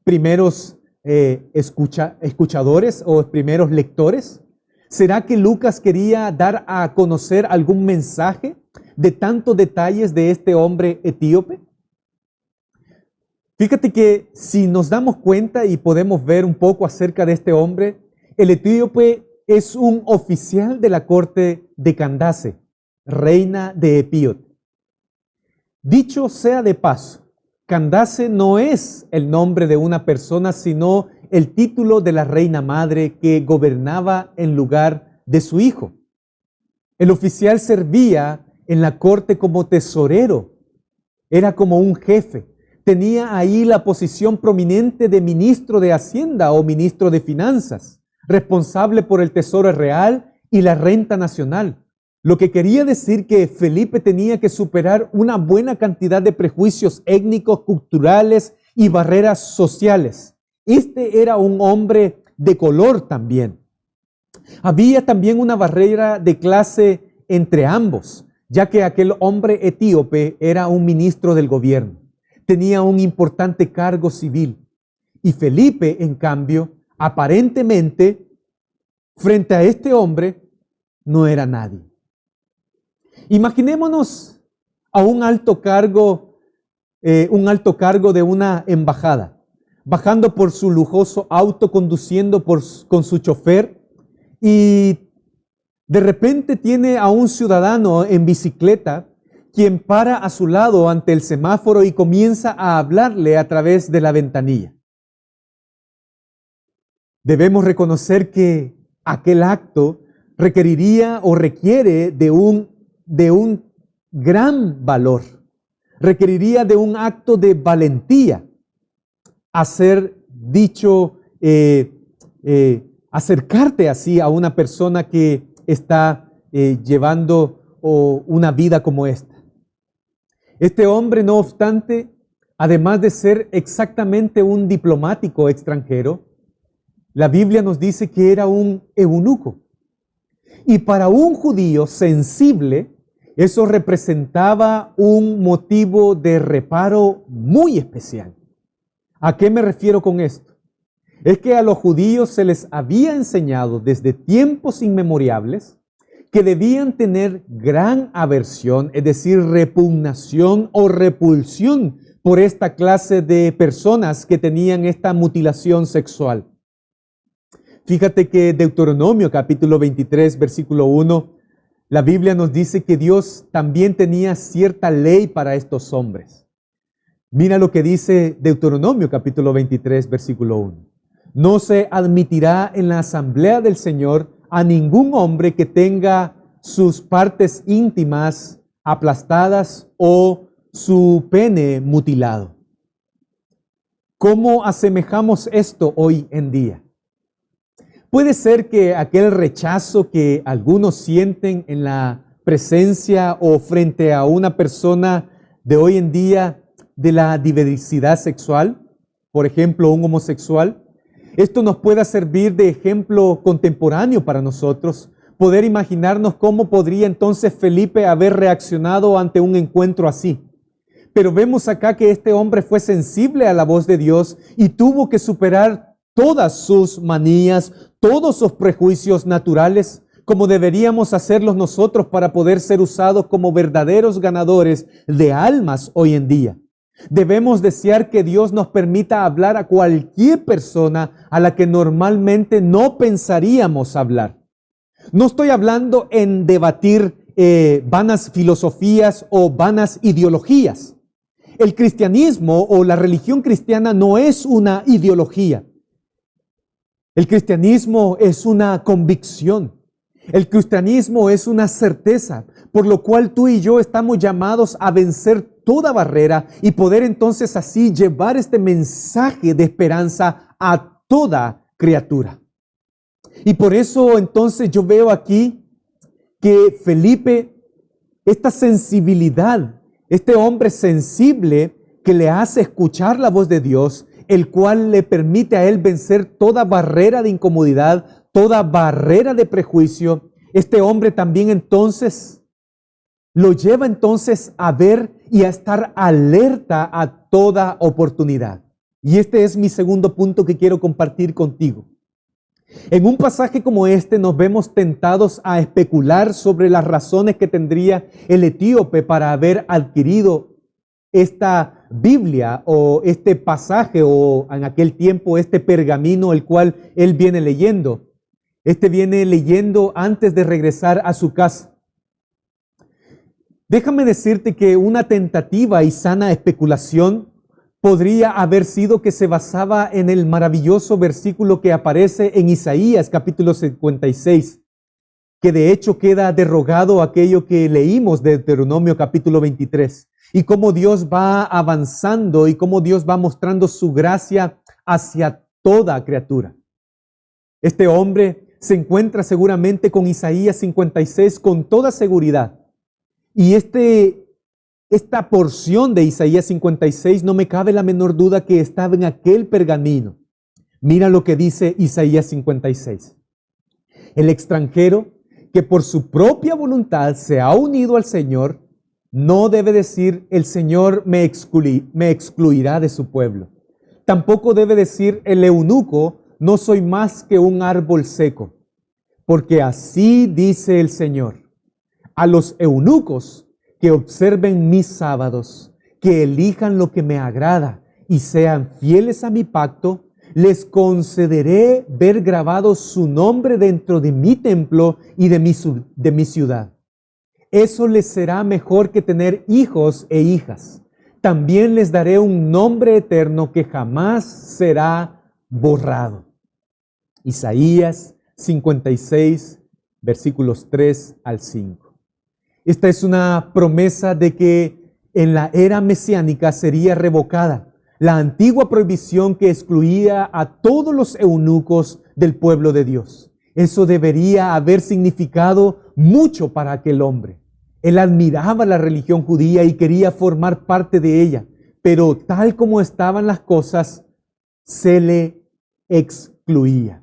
primeros escuchadores o primeros lectores? ¿Será que Lucas quería dar a conocer algún mensaje de tantos detalles de este hombre etíope? Fíjate que si nos damos cuenta y podemos ver un poco acerca de este hombre, el etíope es un oficial de la corte de Candace, reina de Epiot. Dicho sea de paso, Candace no es el nombre de una persona, sino el título de la reina madre que gobernaba en lugar de su hijo. El oficial servía en la corte como tesorero, era como un jefe. Tenía ahí la posición prominente de ministro de Hacienda o ministro de Finanzas, responsable por el tesoro real y la renta nacional. Lo que quería decir que Felipe tenía que superar una buena cantidad de prejuicios étnicos, culturales y barreras sociales. Este era un hombre de color también. Había también una barrera de clase entre ambos, ya que aquel hombre etíope era un ministro del gobierno. Tenía un importante cargo civil. Y Felipe, en cambio, aparentemente, frente a este hombre, no era nadie. Imaginémonos a un alto cargo de una embajada, bajando por su lujoso auto, conduciendo con su chofer, y de repente tiene a un ciudadano en bicicleta quien para a su lado ante el semáforo y comienza a hablarle a través de la ventanilla. Debemos reconocer que aquel acto requeriría o requiere de un gran valor, requeriría de un acto de valentía hacer dicho, acercarte así a una persona que está llevando una vida como esta. Este hombre, no obstante, además de ser exactamente un diplomático extranjero, la Biblia nos dice que era un eunuco. Y para un judío sensible, eso representaba un motivo de reparo muy especial. ¿A qué me refiero con esto? Es que a los judíos se les había enseñado desde tiempos inmemoriales que debían tener gran aversión, es decir, repugnación o repulsión por esta clase de personas que tenían esta mutilación sexual. Fíjate que Deuteronomio capítulo 23, versículo 1, la Biblia nos dice que Dios también tenía cierta ley para estos hombres. Mira lo que dice Deuteronomio capítulo 23, versículo 1. No se admitirá en la asamblea del Señor a ningún hombre que tenga sus partes íntimas aplastadas o su pene mutilado. ¿Cómo asemejamos esto hoy en día? Puede ser que aquel rechazo que algunos sienten en la presencia o frente a una persona de hoy en día de la diversidad sexual, por ejemplo, un homosexual, esto nos pueda servir de ejemplo contemporáneo para nosotros, poder imaginarnos cómo podría entonces Felipe haber reaccionado ante un encuentro así. Pero vemos acá que este hombre fue sensible a la voz de Dios y tuvo que superar todas sus manías, todos sus prejuicios naturales, como deberíamos hacerlos nosotros para poder ser usados como verdaderos ganadores de almas hoy en día. Debemos desear que Dios nos permita hablar a cualquier persona a la que normalmente no pensaríamos hablar. No estoy hablando en debatir vanas filosofías o vanas ideologías. El cristianismo o la religión cristiana no es una ideología. El cristianismo es una convicción. El cristianismo es una certeza, por lo cual tú y yo estamos llamados a vencer toda barrera y poder entonces así llevar este mensaje de esperanza a toda criatura. Y por eso entonces yo veo aquí que Felipe, esta sensibilidad, este hombre sensible que le hace escuchar la voz de Dios, el cual le permite a él vencer toda barrera de incomodidad, toda barrera de prejuicio, este hombre también entonces lo lleva entonces a ver y a estar alerta a toda oportunidad. Y este es mi segundo punto que quiero compartir contigo. En un pasaje como este nos vemos tentados a especular sobre las razones que tendría el etíope para haber adquirido esta Biblia o este pasaje o en aquel tiempo este pergamino el cual él viene leyendo. Viene leyendo antes de regresar a su casa. Déjame decirte que una tentativa y sana especulación podría haber sido que se basaba en el maravilloso versículo que aparece en Isaías capítulo 56, que de hecho queda derogado aquello que leímos de Deuteronomio capítulo 23, y cómo Dios va avanzando y cómo Dios va mostrando su gracia hacia toda criatura. Este hombre se encuentra seguramente con Isaías 56 con toda seguridad, y esta porción de Isaías 56 no me cabe la menor duda que estaba en aquel pergamino. Mira lo que dice Isaías 56. El extranjero que por su propia voluntad se ha unido al Señor, no debe decir el Señor me excluirá de su pueblo. Tampoco debe decir el eunuco no soy más que un árbol seco. Porque así dice el Señor, a los eunucos que observen mis sábados, que elijan lo que me agrada y sean fieles a mi pacto, les concederé ver grabado su nombre dentro de mi templo y de mi ciudad. Eso les será mejor que tener hijos e hijas. También les daré un nombre eterno que jamás será borrado. Isaías 56, versículos 3 al 5. Esta es una promesa de que en la era mesiánica sería revocada la antigua prohibición que excluía a todos los eunucos del pueblo de Dios. Eso debería haber significado mucho para aquel hombre. Él admiraba la religión judía y quería formar parte de ella, pero tal como estaban las cosas, se le excluía.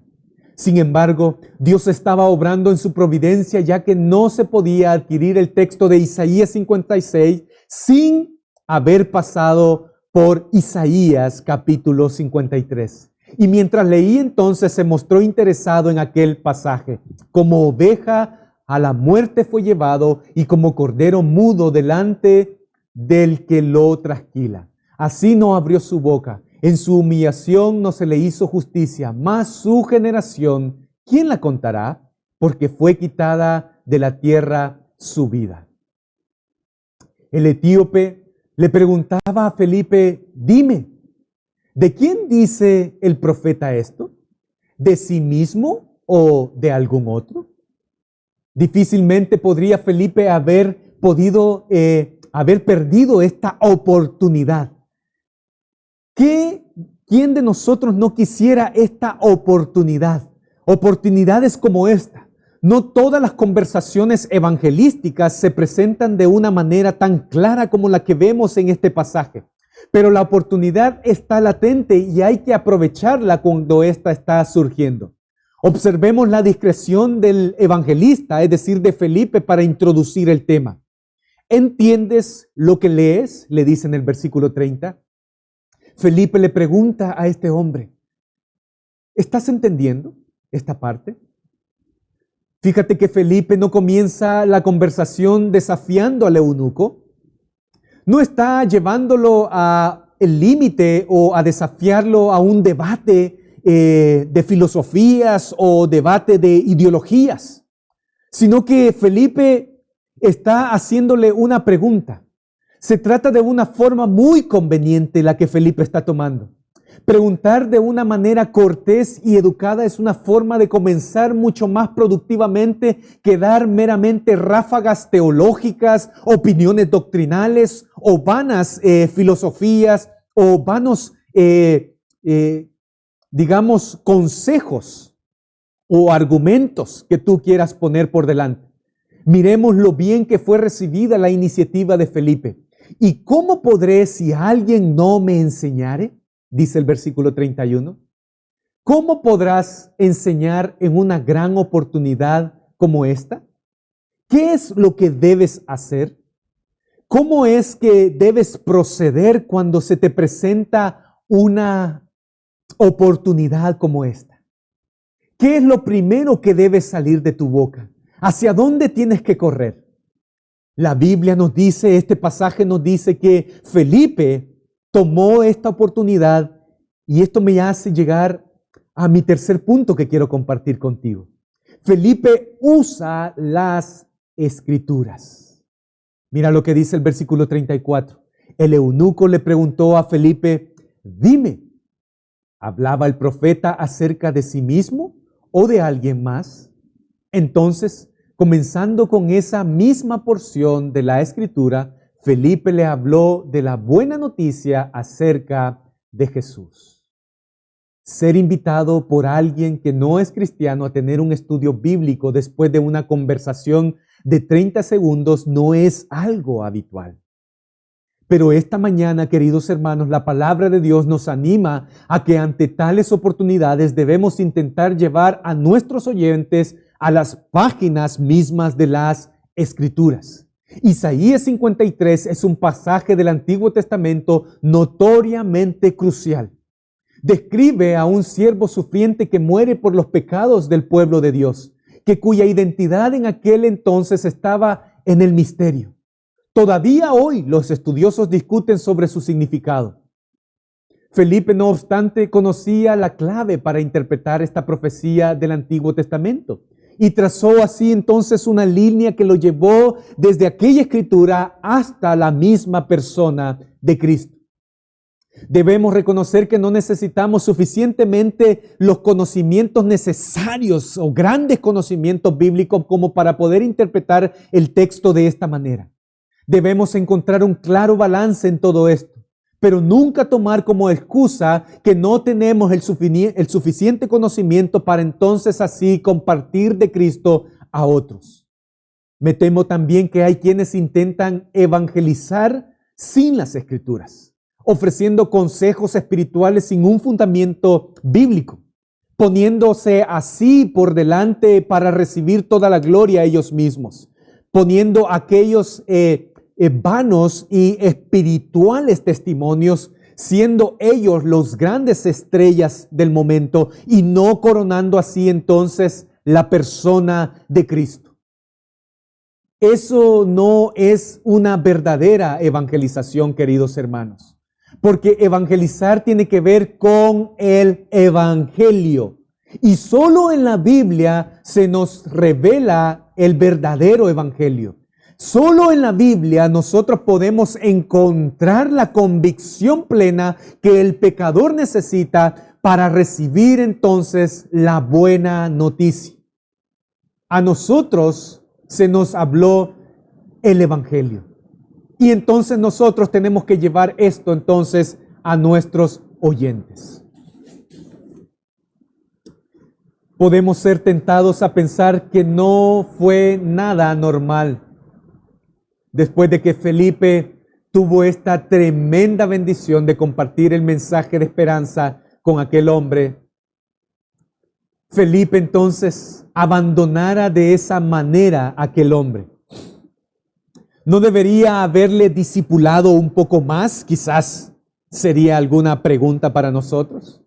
Sin embargo, Dios estaba obrando en su providencia, ya que no se podía adquirir el texto de Isaías 56 sin haber pasado por Isaías capítulo 53. Y mientras leí entonces se mostró interesado en aquel pasaje. Como oveja a la muerte fue llevado y como cordero mudo delante del que lo trasquila. Así no abrió su boca. En su humillación no se le hizo justicia, mas su generación, ¿quién la contará? Porque fue quitada de la tierra su vida. El etíope le preguntaba a Felipe, dime, ¿de quién dice el profeta esto? ¿De sí mismo o de algún otro? Difícilmente podría Felipe haber perdido esta oportunidad. ¿Quién de nosotros no quisiera esta oportunidad? Oportunidades como esta. No todas las conversaciones evangelísticas se presentan de una manera tan clara como la que vemos en este pasaje. Pero la oportunidad está latente y hay que aprovecharla cuando ésta está surgiendo. Observemos la discreción del evangelista, es decir, de Felipe, para introducir el tema. ¿Entiendes lo que lees?, le dice en el versículo 30. Felipe le pregunta a este hombre, ¿estás entendiendo esta parte? Fíjate que Felipe no comienza la conversación desafiando al eunuco, no está llevándolo a el límite o a desafiarlo a un debate de filosofías o debate de ideologías, sino que Felipe está haciéndole una pregunta. Se trata de una forma muy conveniente la que Felipe está tomando. Preguntar de una manera cortés y educada es una forma de comenzar mucho más productivamente que dar meramente ráfagas teológicas, opiniones doctrinales o vanas filosofías o vanos, consejos o argumentos que tú quieras poner por delante. Miremos lo bien que fue recibida la iniciativa de Felipe. ¿Y cómo podré si alguien no me enseñare? Dice el versículo 31. ¿Cómo podrás enseñar en una gran oportunidad como esta? ¿Qué es lo que debes hacer? ¿Cómo es que debes proceder cuando se te presenta una oportunidad como esta? ¿Qué es lo primero que debe salir de tu boca? ¿Hacia dónde tienes que correr? La Biblia nos dice, este pasaje nos dice que Felipe tomó esta oportunidad y esto me hace llegar a mi tercer punto que quiero compartir contigo. Felipe usa las Escrituras. Mira lo que dice el versículo 34. El eunuco le preguntó a Felipe, dime, ¿hablaba el profeta acerca de sí mismo o de alguien más? Entonces, comenzando con esa misma porción de la Escritura, Felipe le habló de la buena noticia acerca de Jesús. Ser invitado por alguien que no es cristiano a tener un estudio bíblico después de una conversación de 30 segundos no es algo habitual. Pero esta mañana, queridos hermanos, la palabra de Dios nos anima a que ante tales oportunidades debemos intentar llevar a nuestros oyentes a las páginas mismas de las Escrituras. Isaías 53 es un pasaje del Antiguo Testamento notoriamente crucial. Describe a un siervo sufriente que muere por los pecados del pueblo de Dios, cuya identidad en aquel entonces estaba en el misterio. Todavía hoy los estudiosos discuten sobre su significado. Felipe, no obstante, conocía la clave para interpretar esta profecía del Antiguo Testamento y trazó así entonces una línea que lo llevó desde aquella escritura hasta la misma persona de Cristo. Debemos reconocer que no necesitamos suficientemente los conocimientos necesarios o grandes conocimientos bíblicos como para poder interpretar el texto de esta manera. Debemos encontrar un claro balance en todo esto, pero nunca tomar como excusa que no tenemos el suficiente conocimiento para entonces así compartir de Cristo a otros. Me temo también que hay quienes intentan evangelizar sin las Escrituras, ofreciendo consejos espirituales sin un fundamento bíblico, poniéndose así por delante para recibir toda la gloria a ellos mismos, poniendo aquellos vanos y espirituales testimonios, siendo ellos los grandes estrellas del momento y no coronando así entonces la persona de Cristo. Eso no es una verdadera evangelización, queridos hermanos, porque evangelizar tiene que ver con el evangelio. Y solo en la Biblia se nos revela el verdadero evangelio. Solo en la Biblia nosotros podemos encontrar la convicción plena que el pecador necesita para recibir entonces la buena noticia. A nosotros se nos habló el evangelio. Y entonces nosotros tenemos que llevar esto entonces a nuestros oyentes. Podemos ser tentados a pensar que no fue nada normal después de que Felipe tuvo esta tremenda bendición de compartir el mensaje de esperanza con aquel hombre. Felipe entonces abandonara de esa manera a aquel hombre. ¿No debería haberle discipulado un poco más? Quizás sería alguna pregunta para nosotros.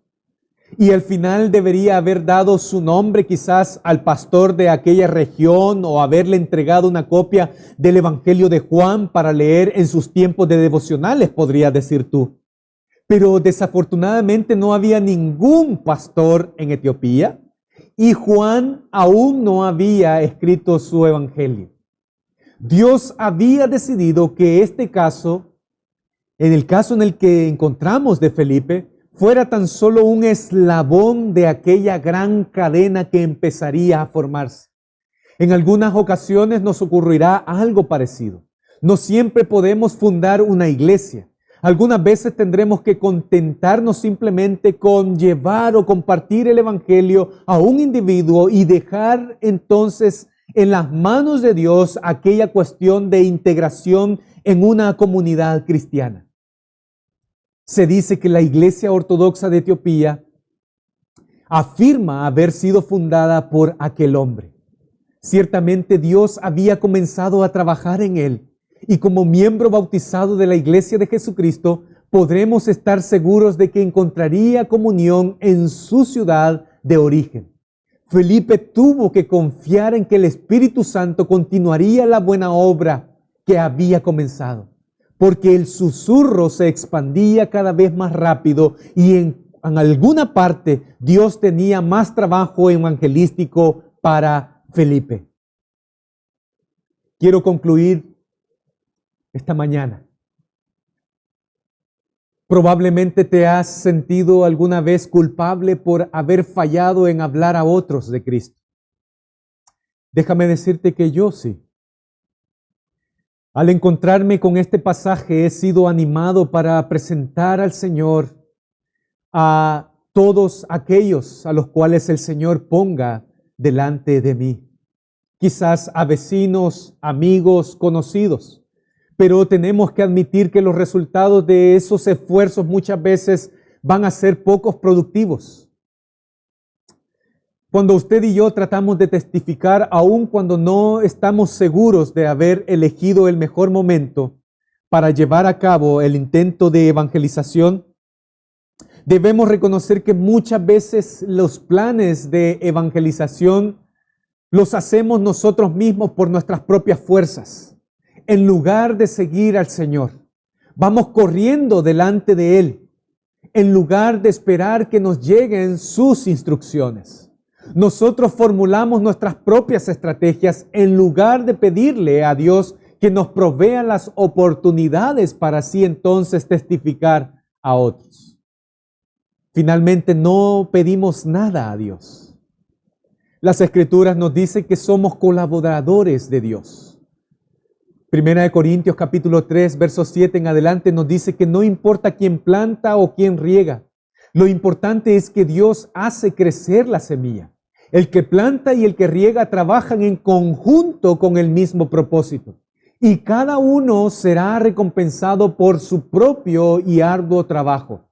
Y al final debería haber dado su nombre quizás al pastor de aquella región o haberle entregado una copia del Evangelio de Juan para leer en sus tiempos de devocionales, podrías decir tú. Pero desafortunadamente no había ningún pastor en Etiopía y Juan aún no había escrito su Evangelio. Dios había decidido que este caso, en el caso en el que encontramos de Felipe, fuera tan solo un eslabón de aquella gran cadena que empezaría a formarse. En algunas ocasiones nos ocurrirá algo parecido. No siempre podemos fundar una iglesia. Algunas veces tendremos que contentarnos simplemente con llevar o compartir el evangelio a un individuo y dejar entonces en las manos de Dios aquella cuestión de integración en una comunidad cristiana. Se dice que la Iglesia Ortodoxa de Etiopía afirma haber sido fundada por aquel hombre. Ciertamente Dios había comenzado a trabajar en él y como miembro bautizado de la Iglesia de Jesucristo podremos estar seguros de que encontraría comunión en su ciudad de origen. Felipe tuvo que confiar en que el Espíritu Santo continuaría la buena obra que había comenzado, porque el susurro se expandía cada vez más rápido y en alguna parte Dios tenía más trabajo evangelístico para Felipe. Quiero concluir esta mañana. Probablemente te has sentido alguna vez culpable por haber fallado en hablar a otros de Cristo. Déjame decirte que yo sí. Al encontrarme con este pasaje he sido animado para presentar al Señor a todos aquellos a los cuales el Señor ponga delante de mí. Quizás a vecinos, amigos, conocidos. Pero tenemos que admitir que los resultados de esos esfuerzos muchas veces van a ser pocos productivos. Cuando usted y yo tratamos de testificar, aun cuando no estamos seguros de haber elegido el mejor momento para llevar a cabo el intento de evangelización, debemos reconocer que muchas veces los planes de evangelización los hacemos nosotros mismos por nuestras propias fuerzas. En lugar de seguir al Señor, vamos corriendo delante de Él, en lugar de esperar que nos lleguen sus instrucciones. Nosotros formulamos nuestras propias estrategias en lugar de pedirle a Dios que nos provea las oportunidades para así entonces testificar a otros. Finalmente, no pedimos nada a Dios. Las Escrituras nos dicen que somos colaboradores de Dios. Primera de Corintios capítulo 3, verso 7 en adelante nos dice que no importa quién planta o quién riega. Lo importante es que Dios hace crecer la semilla. El que planta y el que riega trabajan en conjunto con el mismo propósito. Y cada uno será recompensado por su propio y arduo trabajo.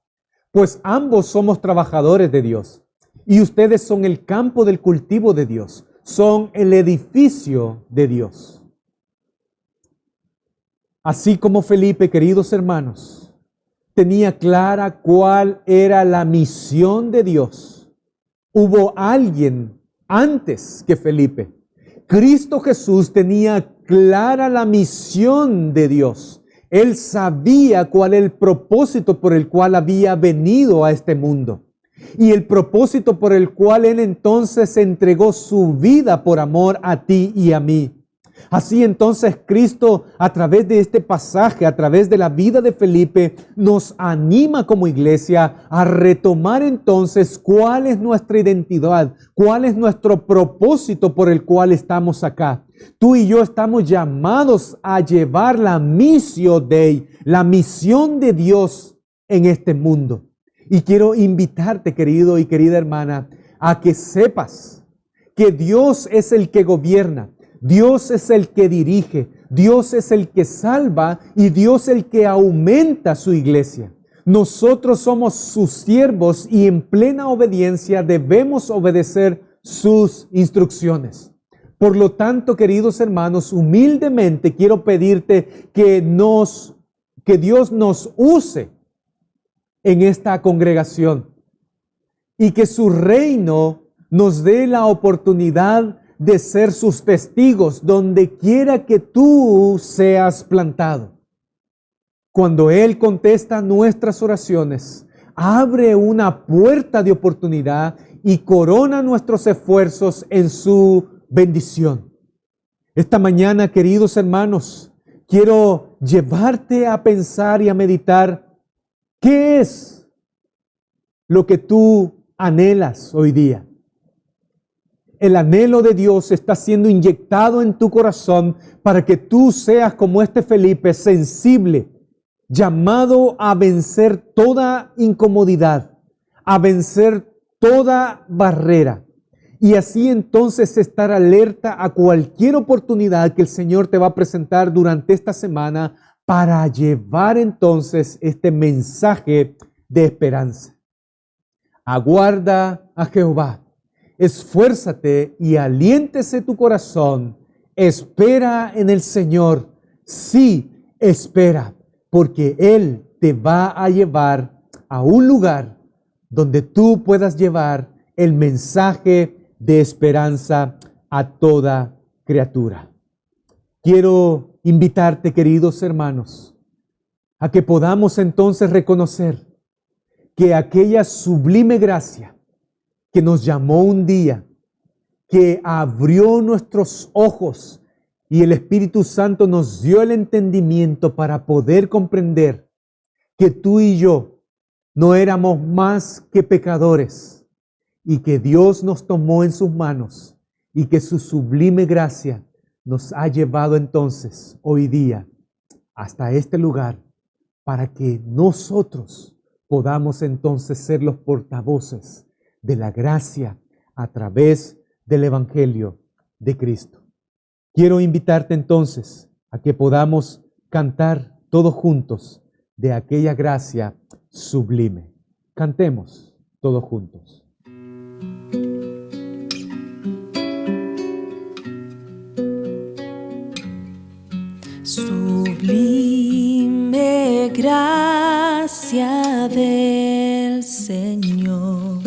Pues ambos somos trabajadores de Dios. Y ustedes son el campo del cultivo de Dios. Son el edificio de Dios. Así como Felipe, queridos hermanos, tenía clara cuál era la misión de Dios, hubo alguien antes que Felipe. Cristo Jesús tenía clara la misión de Dios. Él sabía cuál era el propósito por el cual había venido a este mundo. Y el propósito por el cual Él entonces entregó su vida por amor a ti y a mí. Así entonces Cristo, a través de este pasaje, a través de la vida de Felipe, nos anima como iglesia a retomar entonces cuál es nuestra identidad, cuál es nuestro propósito por el cual estamos acá. Tú y yo estamos llamados a llevar la missio Dei, la misión de Dios en este mundo. Y quiero invitarte, querido y querida hermana, a que sepas que Dios es el que gobierna. Dios es el que dirige, Dios es el que salva y Dios es el que aumenta su iglesia. Nosotros somos sus siervos y en plena obediencia debemos obedecer sus instrucciones. Por lo tanto, queridos hermanos, humildemente quiero pedirte que Dios nos use en esta congregación y que su reino nos dé la oportunidad de ser sus testigos donde quiera que tú seas plantado. Cuando Él contesta nuestras oraciones, abre una puerta de oportunidad y corona nuestros esfuerzos en su bendición. Esta mañana, queridos hermanos, quiero llevarte a pensar y a meditar qué es lo que tú anhelas hoy día. El anhelo de Dios está siendo inyectado en tu corazón para que tú seas como este Felipe, sensible, llamado a vencer toda incomodidad, a vencer toda barrera. Y así entonces estar alerta a cualquier oportunidad que el Señor te va a presentar durante esta semana para llevar entonces este mensaje de esperanza. Aguarda a Jehová. Esfuérzate y aliéntese tu corazón. Espera en el Señor. Sí, espera, porque Él te va a llevar a un lugar donde tú puedas llevar el mensaje de esperanza a toda criatura. Quiero invitarte, queridos hermanos, a que podamos entonces reconocer que aquella sublime gracia que nos llamó un día, que abrió nuestros ojos y el Espíritu Santo nos dio el entendimiento para poder comprender que tú y yo no éramos más que pecadores y que Dios nos tomó en sus manos y que su sublime gracia nos ha llevado entonces hoy día hasta este lugar para que nosotros podamos entonces ser los portavoces de la gracia a través del Evangelio de Cristo. Quiero invitarte entonces a que podamos cantar todos juntos de aquella gracia sublime. Cantemos todos juntos. Sublime gracia del Señor,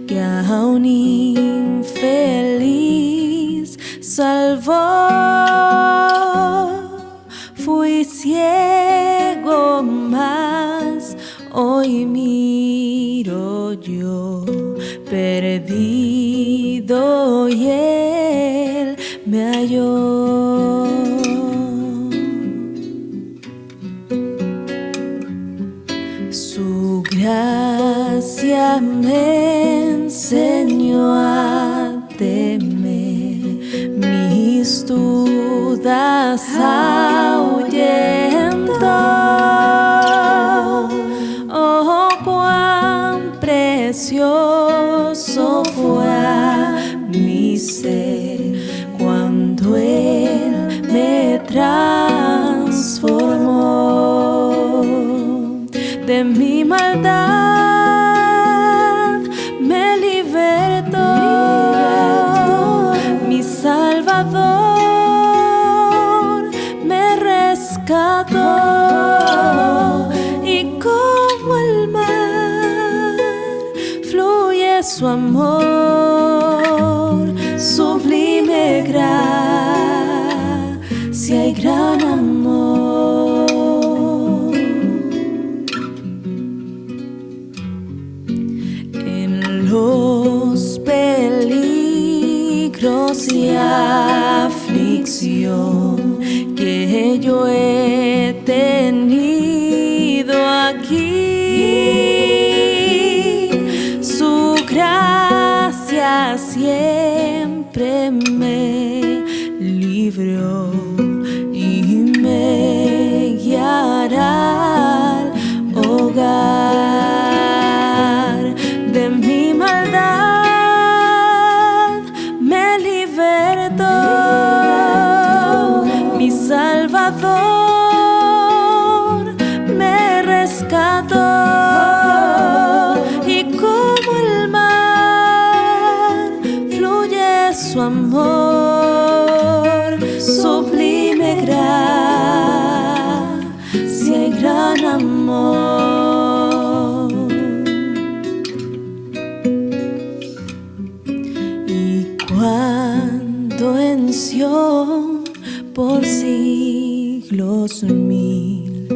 que a un infeliz salvó. Fui ciego, mas hoy miro yo, perdido, y Él me halló. Su gracia me enseñó a temer, mis dudas ahuyentó. Oh, cuán precioso fue a mi ser cuando Él me transformó. De mi maldad me libertó, mi Salvador me rescató, y como el mar fluye su amor, sublime gracia y gran amor. Los peligros y aflicción que yo he tenido aquí, su gracia siempre me libró y me guiará al hogar. De mi maldad me libertó, mi Salvador me rescató, y como el mar fluye su amor, sublime gracia y gran amor. Cuando en Sión por siglos mil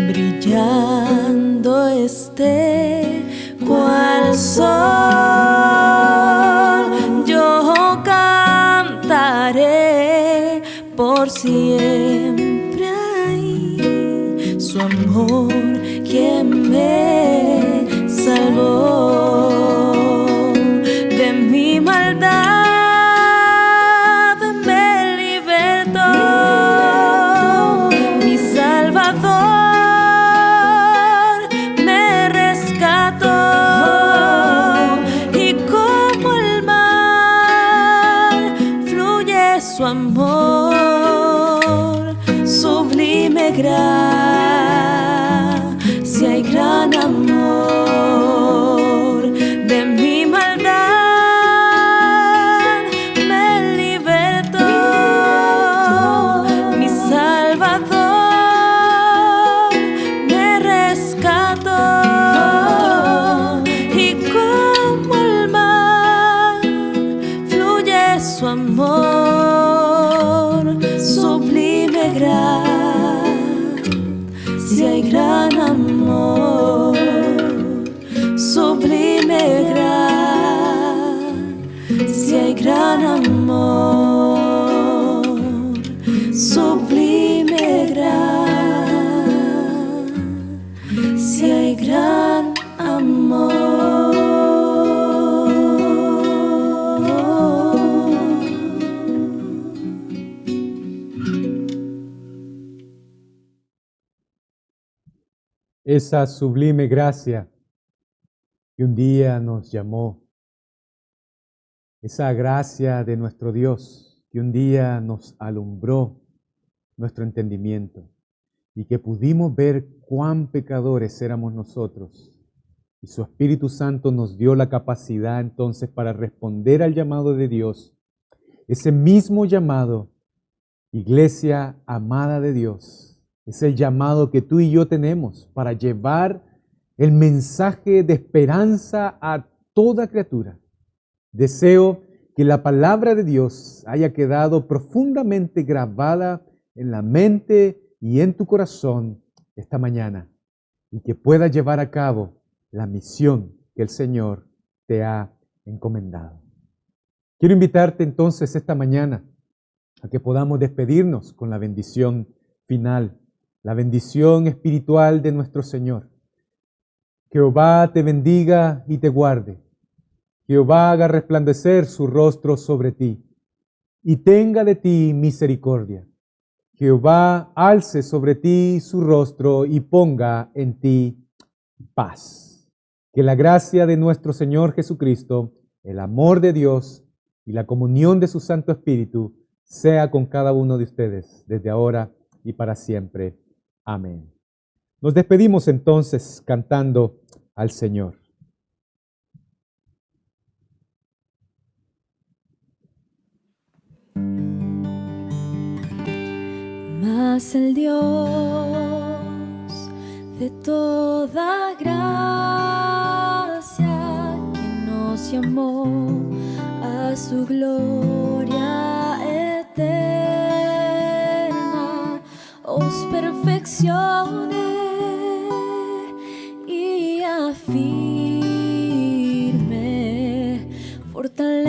brillando esté cual sol, yo cantaré por siempre ahí su amor que me salvó. De mi maldad su amor, sublime gracia y gran amor. De mi maldad me libertó, mi Salvador me rescató, y como el mar esa sublime gracia que un día nos llamó, esa gracia de nuestro Dios que un día nos alumbró nuestro entendimiento y que pudimos ver cuán pecadores éramos nosotros. Y su Espíritu Santo nos dio la capacidad entonces para responder al llamado de Dios. Ese mismo llamado, iglesia amada de Dios, es el llamado que tú y yo tenemos para llevar el mensaje de esperanza a toda criatura. Deseo que la palabra de Dios haya quedado profundamente grabada en la mente y en tu corazón esta mañana y que puedas llevar a cabo la misión que el Señor te ha encomendado. Quiero invitarte entonces esta mañana a que podamos despedirnos con la bendición final, la bendición espiritual de nuestro Señor. Jehová te bendiga y te guarde. Jehová haga resplandecer su rostro sobre ti y tenga de ti misericordia. Jehová alce sobre ti su rostro y ponga en ti paz. Que la gracia de nuestro Señor Jesucristo, el amor de Dios y la comunión de su Santo Espíritu sea con cada uno de ustedes desde ahora y para siempre. Amén. Nos despedimos entonces cantando al Señor. Mas el Dios de toda gracia que nos llamó a su gloria eterna, os perfeccione y afirme, fortalece